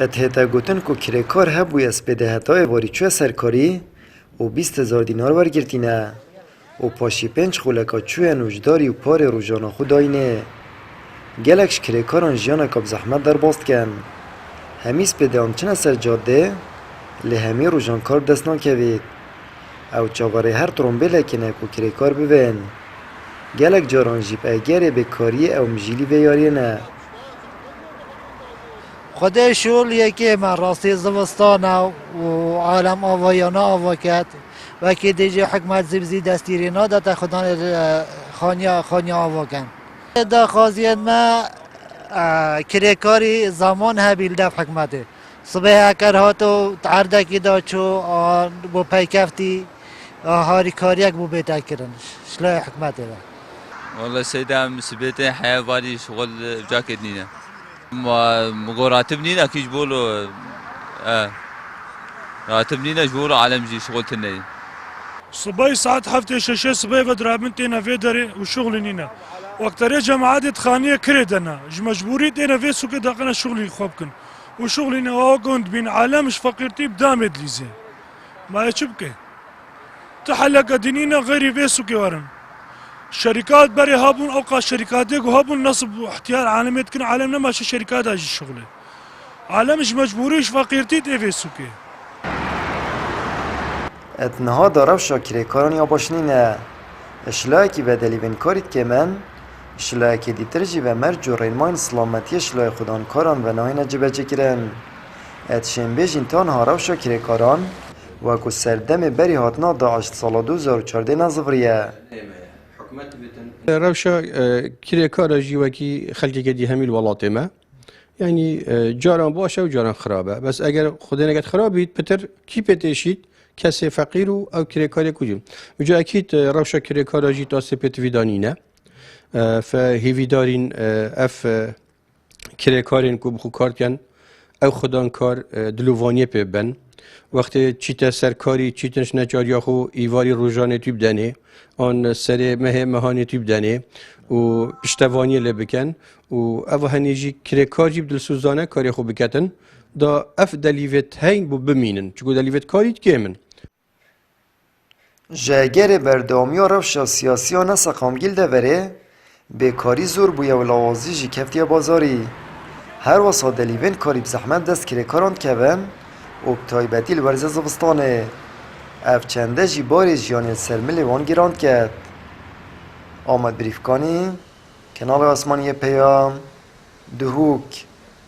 اتهتا گوتن کو کرکار هبوی اسپیده هتای واری چوه سرکاری و 20,000 دینار ورگرتینه و پاشی 5 خولکا چوه نوجداری و پار روزانه خود آینه. گلکش کرکاران جیانا کب زحمت در باست کن. همی اسپیده آمچنه سر جاده لی همی روزان کار دستنان کوید. او چاواره هر ترمبیل کنه کو کرکار ببین. گلک جاران جیب اگره به کاری او مجیلی بیاری نه. خدای شغل یکی من راستی زمستانه و عالم آوایانه آوا کرد و که دیجی حکمت زبزی دستیری نادت خدا خانیا آوا کن. دا خازیت ما کرکاری زمان هبیل دف حکمته صبح اکر هاتو تعرده که دا چو بو پیکفتی هاری کاریک بو بیتا کرن شلای حکمته با والله سيدة مسبيته حياة بالي شغل جاكيت نينا ما راتب نينا كي جبولو راتب نينا جبولو عالم جي شغل تنين صباي ساعات حفتي شاشة صباي بدرابنتينا في داري وشغل نينا وقتري جماعات خانية كريدنا مجبوري دينا في سوق داقنا شغلي خوبكن وشغلنا واقوند بين عالمش فقيرتي بدامد ليزي ما يشبكي تحلق دينينا غيري في سوق ورم شركات بري هابون اوقات شركات يقو هابون نصب احتيال عالميت كن عالمنا ماشي شركات هاجي الشغله عالمش مجبوريش فقيرتي تيفي سوكي اتنها دارب شاکره کاران یا باشنینه اشلای که بدلی بین کاریت که من اشلای که دیتر جی و مر جورین ماین سلامتی اشلای خودان کاران و ناین جبه چکرن ات شنبه جینتان هارب شاکره کاران و که سردم بری هاتنا داعش سال 2014 نزوریه روشا کرێکارە ژیوەکی خەلکێکی هەمی وڵاتێمە یعنی جاران باشە و جاران خراپە بەس ئەگەر خودێنەکەت خراپیت پتر کی پێتێشیت کەسێ فەقیر و ئەو کرێکارێک کوجم وجا ئەکیت ڕەوشە کرێکارە ژی تا سپێتڤیدانینە فهیویدارین ئەف کرێکارێن کو بخو کارکەن ئەو خودان کار دلوڤانیە پێ بن وقتی چیتە سەرکاری چیتنش نەجاریا خو ئیواری ڕۆژانێ توی بدەنێ آن سر مهانی توی بدنه و پشتوانی لی بکن و او هنیجی کرکاری بدل سوزانه کاری خوب بکتن دا اف دلیوت هین بو بمینن چگو دلیوت کاریت کیمن جاگر بردامی و روشا سیاسی و نسا قامگیل ده بره بیکاری زور بویا و لوازی جی کفتی بازاری هر واسا دلیوین کاری بزحمت دست کرکاران کبن و بتایبتی الورزه زبستانه اف چنده جی باری جیانی سلملی وان گیراند کرد آمد بریفکانی کنال آسمانی پیام دهوک